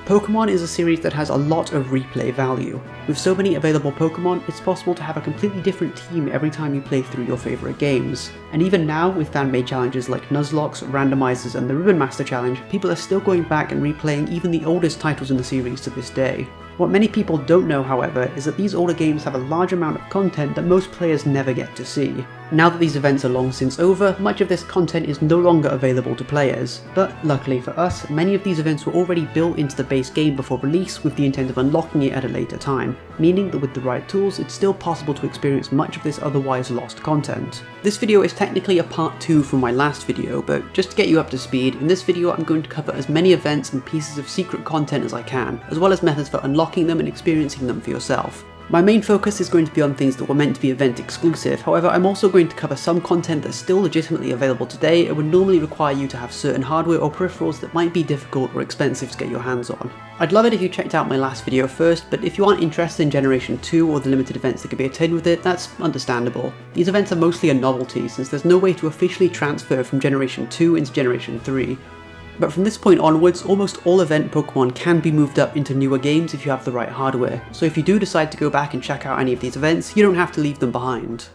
Pokemon is a series that has a lot of replay value. With so many available Pokemon, it's possible to have a completely different team every time you play through your favourite games. And even now, with fan-made challenges like Nuzlocke, Randomizers and the Ribbon Master Challenge, people are still going back and replaying even the oldest titles in the series to this day. What many people don't know, however, is that these older games have a large amount of content that most players never get to see. Now that these events are long since over, much of this content is no longer available to players. But luckily for us, many of these events were already built into the base game before release with the intent of unlocking it at a later time, meaning that with the right tools, it's still possible to experience much of this otherwise lost content. This video is technically a part 2 from my last video, but just to get you up to speed, in this video I'm going to cover as many events and pieces of secret content as I can, as well as methods for unlocking them and experiencing them for yourself. My main focus is going to be on things that were meant to be event exclusive, however I'm also going to cover some content that's still legitimately available today and would normally require you to have certain hardware or peripherals that might be difficult or expensive to get your hands on. I'd love it if you checked out my last video first, but if you aren't interested in Generation 2 or the limited events that could be attained with it, that's understandable. These events are mostly a novelty since there's no way to officially transfer from Generation 2 into Generation 3. But from this point onwards, almost all event Pokemon can be moved up into newer games if you have the right hardware, so if you do decide to go back and check out any of these events, you don't have to leave them behind.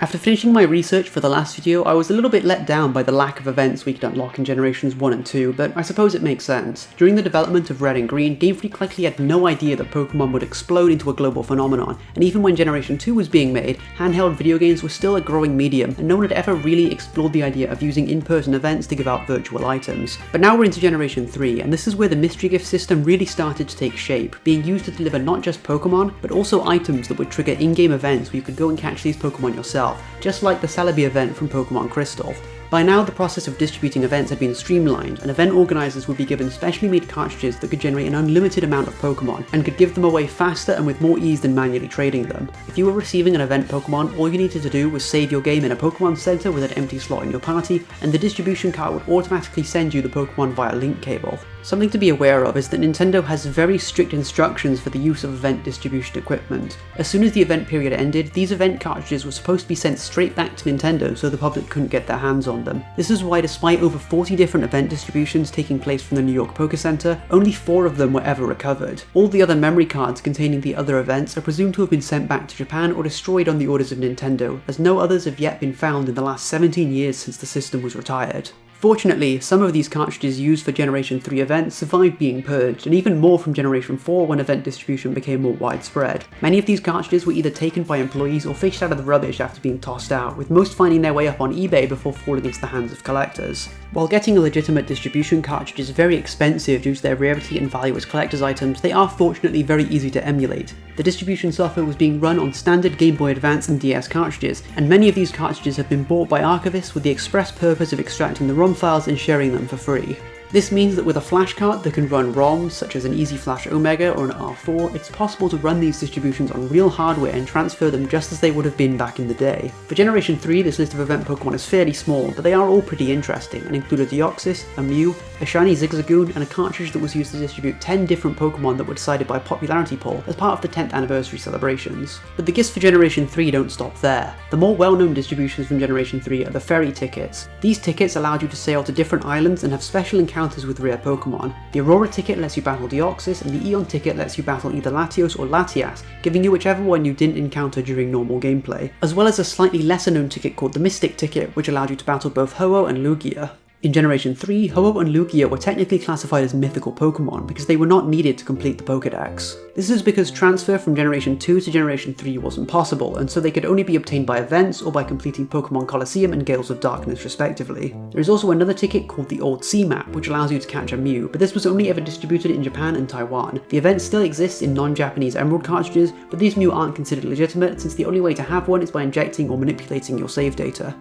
After finishing my research for the last video, I was a little bit let down by the lack of events we could unlock in Generations 1 and 2, but I suppose it makes sense. During the development of Red and Green, Game Freak likely had no idea that Pokemon would explode into a global phenomenon, and even when Generation 2 was being made, handheld video games were still a growing medium, and no one had ever really explored the idea of using in-person events to give out virtual items. But now we're into Generation 3, and this is where the Mystery Gift system really started to take shape, being used to deliver not just Pokemon, but also items that would trigger in-game events where you could go and catch these Pokemon yourself, just like the Celebi event from Pokemon Crystal. By now, the process of distributing events had been streamlined, and event organisers would be given specially made cartridges that could generate an unlimited amount of Pokemon, and could give them away faster and with more ease than manually trading them. If you were receiving an event Pokemon, all you needed to do was save your game in a Pokemon Center with an empty slot in your party, and the distribution cart would automatically send you the Pokemon via link cable. Something to be aware of is that Nintendo has very strict instructions for the use of event distribution equipment. As soon as the event period ended, these event cartridges were supposed to be sent straight back to Nintendo so the public couldn't get their hands on them. This is why, despite over 40 different event distributions taking place from the New York Poké Center, only 4 of them were ever recovered. All the other memory cards containing the other events are presumed to have been sent back to Japan or destroyed on the orders of Nintendo, as no others have yet been found in the last 17 years since the system was retired. Fortunately, some of these cartridges used for Generation 3 events survived being purged, and even more from Generation 4 when event distribution became more widespread. Many of these cartridges were either taken by employees or fished out of the rubbish after being tossed out, with most finding their way up on eBay before falling into the hands of collectors. While getting a legitimate distribution cartridge is very expensive due to their rarity and value as collector's items, they are fortunately very easy to emulate. The distribution software was being run on standard Game Boy Advance and DS cartridges, and many of these cartridges have been bought by archivists with the express purpose of extracting the ROM files and sharing them for free. This means that with a flash card that can run ROMs, such as an Easy Flash Omega or an R4, it's possible to run these distributions on real hardware and transfer them just as they would have been back in the day. For Generation 3, this list of event Pokemon is fairly small, but they are all pretty interesting, and include a Deoxys, a Mew, a shiny Zigzagoon, and a cartridge that was used to distribute 10 different Pokemon that were decided by a popularity poll as part of the 10th anniversary celebrations. But the gifts for Generation 3 don't stop there. The more well-known distributions from Generation 3 are the Fairy Tickets. These tickets allowed you to sail to different islands and have special encounters with rare Pokemon. The Aurora ticket lets you battle Deoxys, and the Eon ticket lets you battle either Latios or Latias, giving you whichever one you didn't encounter during normal gameplay, as well as a slightly lesser known ticket called the Mystic ticket, which allowed you to battle both Ho-Oh and Lugia. In Generation 3, Ho-Oh and Lugia were technically classified as mythical Pokemon because they were not needed to complete the Pokédex. This is because transfer from Generation 2 to Generation 3 wasn't possible, and so they could only be obtained by events or by completing Pokemon Colosseum and Gales of Darkness respectively. There is also another ticket called the Old Sea Map, which allows you to catch a Mew, but this was only ever distributed in Japan and Taiwan. The event still exists in non-Japanese Emerald cartridges, but these Mew aren't considered legitimate since the only way to have one is by injecting or manipulating your save data.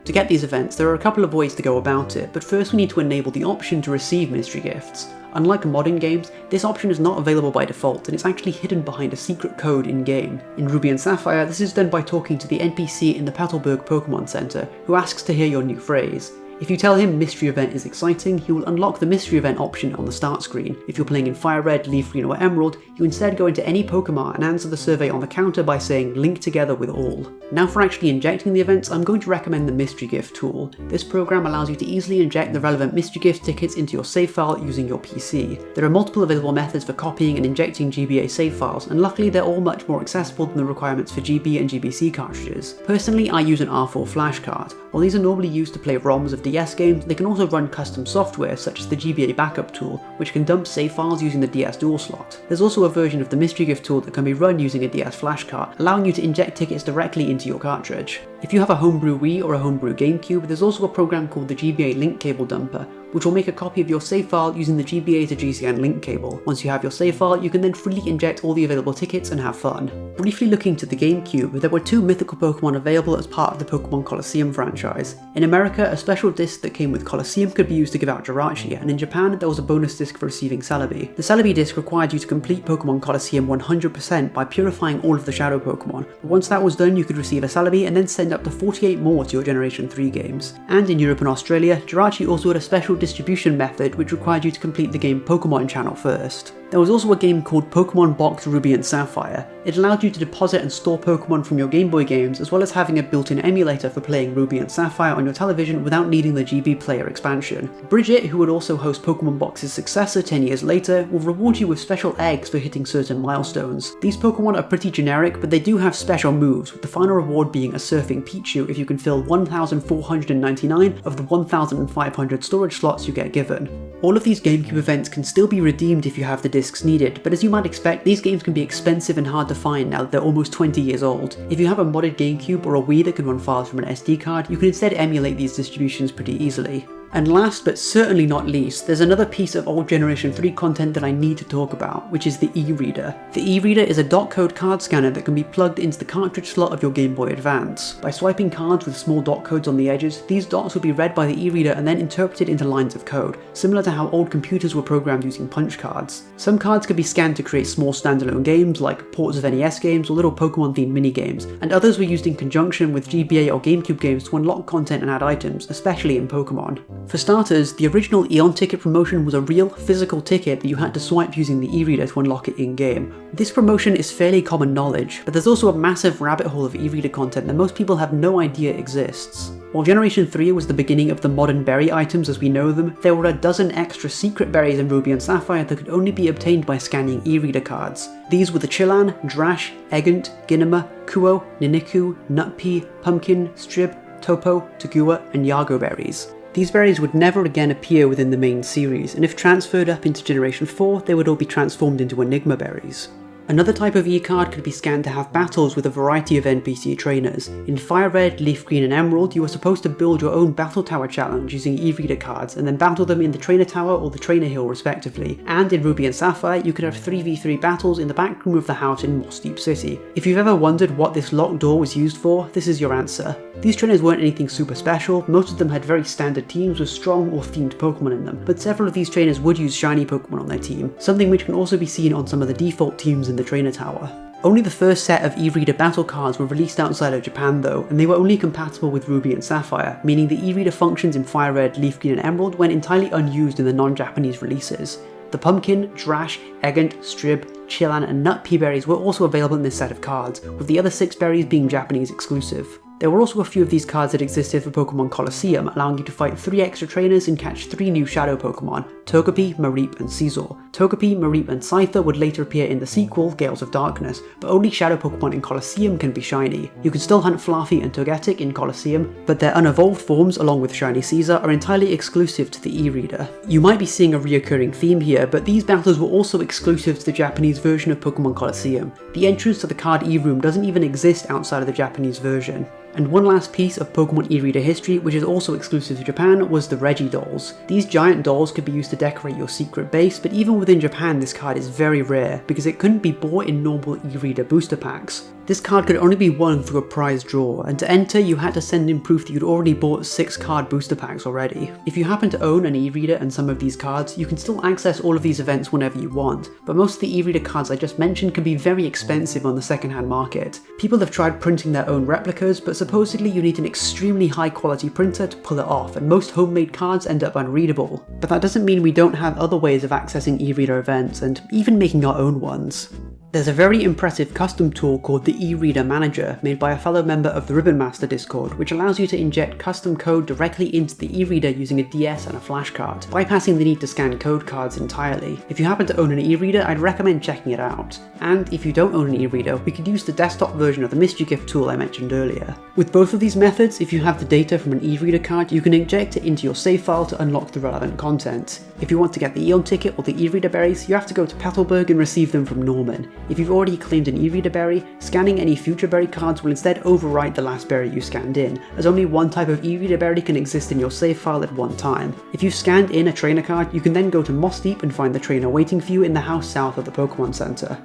To get these events, there are a couple of ways to go about it, but first we need to enable the option to receive mystery gifts. Unlike modern games, this option is not available by default, and it's actually hidden behind a secret code in-game. In Ruby and Sapphire, this is done by talking to the NPC in the Petalburg Pokemon Center, who asks to hear your new phrase. If you tell him Mystery Event is exciting, he will unlock the Mystery Event option on the start screen. If you're playing in Fire Red, Leaf Green or Emerald, you instead go into any Pokemon and answer the survey on the counter by saying link together with all. Now for actually injecting the events, I'm going to recommend the Mystery Gift tool. This program allows you to easily inject the relevant Mystery Gift tickets into your save file using your PC. There are multiple available methods for copying and injecting GBA save files, and luckily they're all much more accessible than the requirements for GB and GBC cartridges. Personally, I use an R4 flash card. While these are normally used to play ROMs of DS games, they can also run custom software such as the GBA backup tool, which can dump save files using the DS dual slot. There's also a version of the Mystery Gift tool that can be run using a DS flash card, allowing you to inject tickets directly into your cartridge. If you have a homebrew Wii or a homebrew Gamecube, there's also a program called the GBA link cable dumper, which will make a copy of your save file using the GBA to GCN link cable. Once you have your save file, you can then freely inject all the available tickets and have fun. Briefly looking to the Gamecube, there were 2 mythical Pokemon available as part of the Pokemon Colosseum franchise. In America, a special disc that came with Colosseum could be used to give out Jirachi, and in Japan there was a bonus disc for receiving Celebi. The Celebi disc required you to complete Pokemon Colosseum 100% by purifying all of the Shadow Pokemon, but once that was done you could receive a Celebi and then send up to 48 more to your Generation 3 games. And in Europe and Australia, Jirachi also had a special distribution method which required you to complete the game Pokemon Channel first. There was also a game called Pokemon Box Ruby and Sapphire. It allowed you to deposit and store Pokemon from your Game Boy games, as well as having a built-in emulator for playing Ruby and Sapphire on your television without needing the GB player expansion. Bridget, who would also host Pokemon Box's successor 10 years later, will reward you with special eggs for hitting certain milestones. These Pokemon are pretty generic, but they do have special moves, with the final reward being a Surfing Pichu if you can fill 1,499 of the 1,500 storage slots you get given. All of these GameCube events can still be redeemed if you have the discs needed, but as you might expect, these games can be expensive and hard to find now that they're almost 20 years old. If you have a modded GameCube or a Wii that can run files from an SD card, you can instead emulate these distributions pretty easily. And last but certainly not least, there's another piece of old Generation 3 content that I need to talk about, which is the e-reader. The e-reader is a dot code card scanner that can be plugged into the cartridge slot of your Game Boy Advance. By swiping cards with small dot codes on the edges, these dots will be read by the e-reader and then interpreted into lines of code, similar to how old computers were programmed using punch cards. Some cards can be scanned to create small standalone games, like ports of NES games or little Pokemon themed minigames, and others were used in conjunction with GBA or GameCube games to unlock content and add items, especially in Pokemon. For starters, the original Eon ticket promotion was a real physical ticket that you had to swipe using the e-reader to unlock it in-game. This promotion is fairly common knowledge, but there's also a massive rabbit hole of e-reader content that most people have no idea exists. While Generation 3 was the beginning of the modern berry items as we know them, there were a dozen extra secret berries in Ruby and Sapphire that could only be obtained by scanning e-reader cards. These were the Chilan, Drash, Egant, Ginema, Kuo, Niniku, Nutpea, Pumpkin, Strib, Topo, Tagua, and Yago berries. These berries would never again appear within the main series, and if transferred up into Generation 4, they would all be transformed into Enigma berries. Another type of e-card could be scanned to have battles with a variety of NPC trainers. In Fire Red, Leaf Green and Emerald, you were supposed to build your own Battle Tower challenge using e-reader cards and then battle them in the Trainer Tower or the Trainer Hill respectively. And in Ruby and Sapphire, you could have 3v3 battles in the back room of the house in Moss Deep City. If you've ever wondered what this locked door was used for, this is your answer. These trainers weren't anything super special, most of them had very standard teams with strong or themed Pokemon in them, but several of these trainers would use shiny Pokemon on their team, something which can also be seen on some of the default teams in the Trainer Tower. Only the first set of e-reader battle cards were released outside of Japan though, and they were only compatible with Ruby and Sapphire, meaning the e-reader functions in Fire Red, Leaf Green and Emerald went entirely unused in the non-Japanese releases. The Pumpkin, Drash, Egant, Strib, Chilan and Nutpea berries were also available in this set of cards, with the other 6 berries being Japanese exclusive. There were also a few of these cards that existed for Pokemon Colosseum, allowing you to fight 3 extra trainers and catch 3 new Shadow Pokemon, Togepi, Mareep and Scizor. Togepi, Mareep and Scyther would later appear in the sequel, Gales of Darkness, but only Shadow Pokemon in Colosseum can be shiny. You can still hunt Fluffy and Togetic in Colosseum, but their unevolved forms, along with Shiny Caesar, are entirely exclusive to the e-reader. You might be seeing a reoccurring theme here, but these battles were also exclusive to the Japanese version of Pokemon Colosseum. The entrance to the card e-room doesn't even exist outside of the Japanese version. And one last piece of Pokemon e-reader history, which is also exclusive to Japan, was the Reggie dolls. These giant dolls could be used to decorate your secret base, but even within Japan this card is very rare, because it couldn't be bought in normal e-reader booster packs. This card could only be won through a prize draw, and to enter you had to send in proof that you'd already bought 6 card booster packs already. If you happen to own an e-reader and some of these cards, you can still access all of these events whenever you want, but most of the e-reader cards I just mentioned can be very expensive on the secondhand market. People have tried printing their own replicas, but supposedly you need an extremely high quality printer to pull it off, and most homemade cards end up unreadable. But that doesn't mean we don't have other ways of accessing e-reader events, and even making our own ones. There's a very impressive custom tool called the e-reader manager, made by a fellow member of the Ribbon Master Discord, which allows you to inject custom code directly into the e-reader using a DS and a flash card, bypassing the need to scan code cards entirely. If you happen to own an e-reader, I'd recommend checking it out. And if you don't own an e-reader, we could use the desktop version of the Mystery Gift tool I mentioned earlier. With both of these methods, if you have the data from an e-reader card, you can inject it into your save file to unlock the relevant content. If you want to get the Eon ticket or the e-reader berries, you have to go to Petalburg and receive them from Norman. If you've already claimed an e-reader berry, scanning any future berry cards will instead overwrite the last berry you scanned in, as only one type of e-reader berry can exist in your save file at one time. If you've scanned in a trainer card, you can then go to Moss Deep and find the trainer waiting for you in the house south of the Pokemon Center.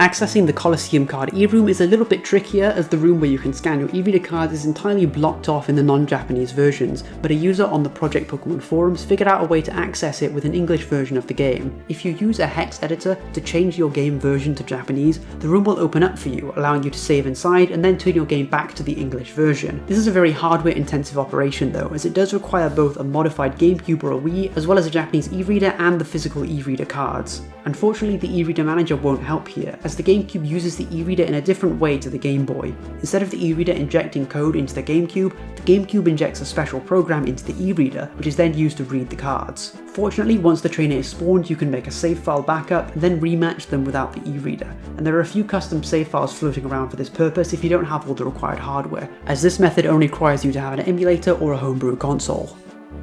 Accessing the Colosseum card e-room is a little bit trickier, as the room where you can scan your e-reader cards is entirely blocked off in the non-Japanese versions, but a user on the Project Pokemon forums figured out a way to access it with an English version of the game. If you use a hex editor to change your game version to Japanese, the room will open up for you, allowing you to save inside and then turn your game back to the English version. This is a very hardware intensive operation though, as it does require both a modified Gamecube or a Wii, as well as a Japanese e-reader and the physical e-reader cards. Unfortunately, the e-reader manager won't help here, as the Gamecube uses the e-reader in a different way to the Game Boy. Instead of the e-reader injecting code into the Gamecube injects a special program into the e-reader, which is then used to read the cards. Fortunately, once the trainer is spawned, you can make a save file backup and then rematch them without the e-reader, and there are a few custom save files floating around for this purpose if you don't have all the required hardware, as this method only requires you to have an emulator or a homebrew console.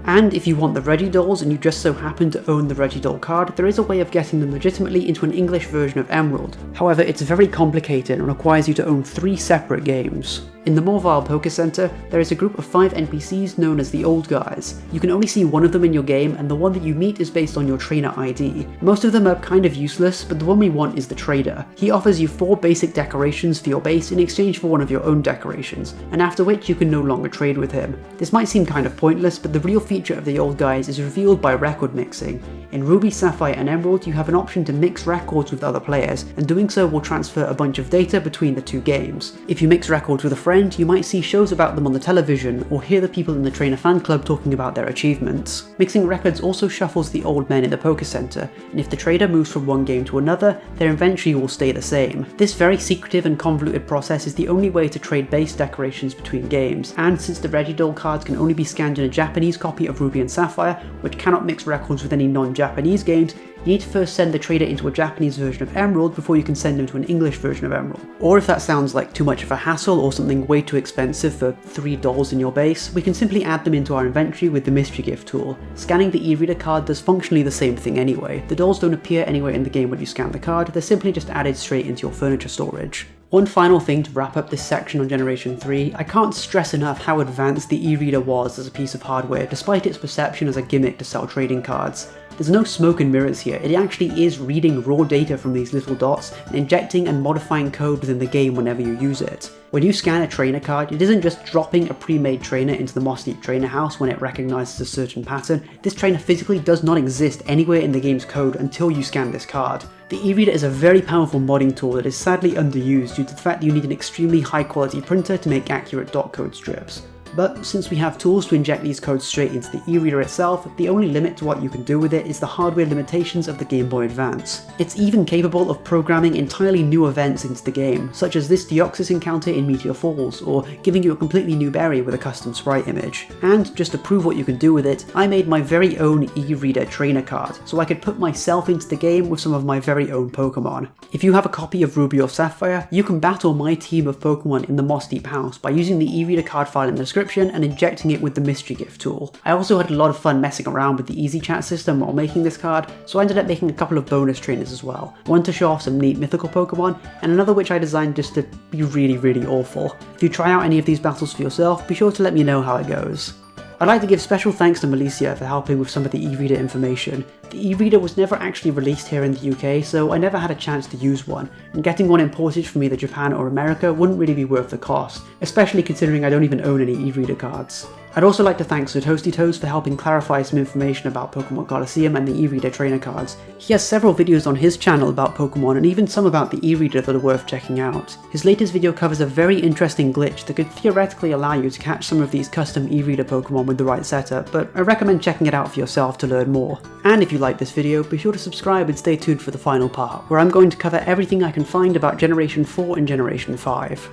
And if you want the Regidolls and you just so happen to own the Regidoll card, there is a way of getting them legitimately into an English version of Emerald. However, it's very complicated and requires you to own 3 separate games. In the Morval Poké Center, there is a group of 5 NPCs known as the Old Guys. You can only see one of them in your game, and the one that you meet is based on your trainer ID. Most of them are kind of useless, but the one we want is the trader. He offers you 4 basic decorations for your base in exchange for one of your own decorations, and after which you can no longer trade with him. This might seem kind of pointless, but the real feature of the Old Guys is revealed by record mixing. In Ruby, Sapphire and Emerald, you have an option to mix records with other players, and doing so will transfer a bunch of data between the 2 games. If you mix records with a friend, you might see shows about them on the television, or hear the people in the trainer fan club talking about their achievements. Mixing records also shuffles the old men in the Poké Center, and if the trader moves from one game to another, their inventory will stay the same. This very secretive and convoluted process is the only way to trade base decorations between games, and since the Regidoll cards can only be scanned in a Japanese copy of Ruby and Sapphire, which cannot mix records with any non-Japanese games, you need to first send the trader into a Japanese version of Emerald before you can send him to an English version of Emerald. Or if that sounds like too much of a hassle or something way too expensive for $3 in your base, we can simply add them into our inventory with the Mystery Gift tool. Scanning the e-reader card does functionally the same thing anyway. The dolls don't appear anywhere in the game when you scan the card, they're simply just added straight into your furniture storage. One final thing to wrap up this section on Generation 3, I can't stress enough how advanced the e-reader was as a piece of hardware, despite its perception as a gimmick to sell trading cards. There's no smoke and mirrors here, it actually is reading raw data from these little dots and injecting and modifying code within the game whenever you use it. When you scan a trainer card, it isn't just dropping a pre-made trainer into the Moss Deep trainer house when it recognises a certain pattern. This trainer physically does not exist anywhere in the game's code until you scan this card. The e-reader is a very powerful modding tool that is sadly underused due to the fact that you need an extremely high quality printer to make accurate dot code strips. But since we have tools to inject these codes straight into the e-reader itself, the only limit to what you can do with it is the hardware limitations of the Game Boy Advance. It's even capable of programming entirely new events into the game, such as this Deoxys encounter in Meteor Falls, or giving you a completely new berry with a custom sprite image. And just to prove what you can do with it, I made my very own e-reader trainer card, so I could put myself into the game with some of my very own Pokemon. If you have a copy of Ruby or Sapphire, you can battle my team of Pokemon in the Moss Deep house by using the e-reader card file in the description and injecting it with the Mystery Gift tool. I also had a lot of fun messing around with the Easy Chat system while making this card, so I ended up making a couple of bonus trainers as well. One to show off some neat mythical Pokemon, and another which I designed just to be really awful. If you try out any of these battles for yourself, be sure to let me know how it goes. I'd like to give special thanks to Malicia for helping with some of the e-reader information. The e-reader was never actually released here in the UK, so I never had a chance to use one, and getting one imported from either Japan or America wouldn't really be worth the cost, especially considering I don't even own any e-reader cards. I'd also like to thank Sir Toasty Toes for helping clarify some information about Pokemon Colosseum and the e-reader trainer cards. He has several videos on his channel about Pokemon and even some about the e-reader that are worth checking out. His latest video covers a very interesting glitch that could theoretically allow you to catch some of these custom e-reader Pokemon with the right setup, but I recommend checking it out for yourself to learn more. And if you like this video, be sure to subscribe and stay tuned for the final part, where I'm going to cover everything I can find about Generation 4 and Generation 5.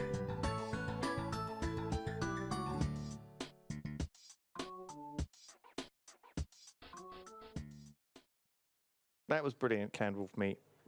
That was brilliant, canned wolf meat.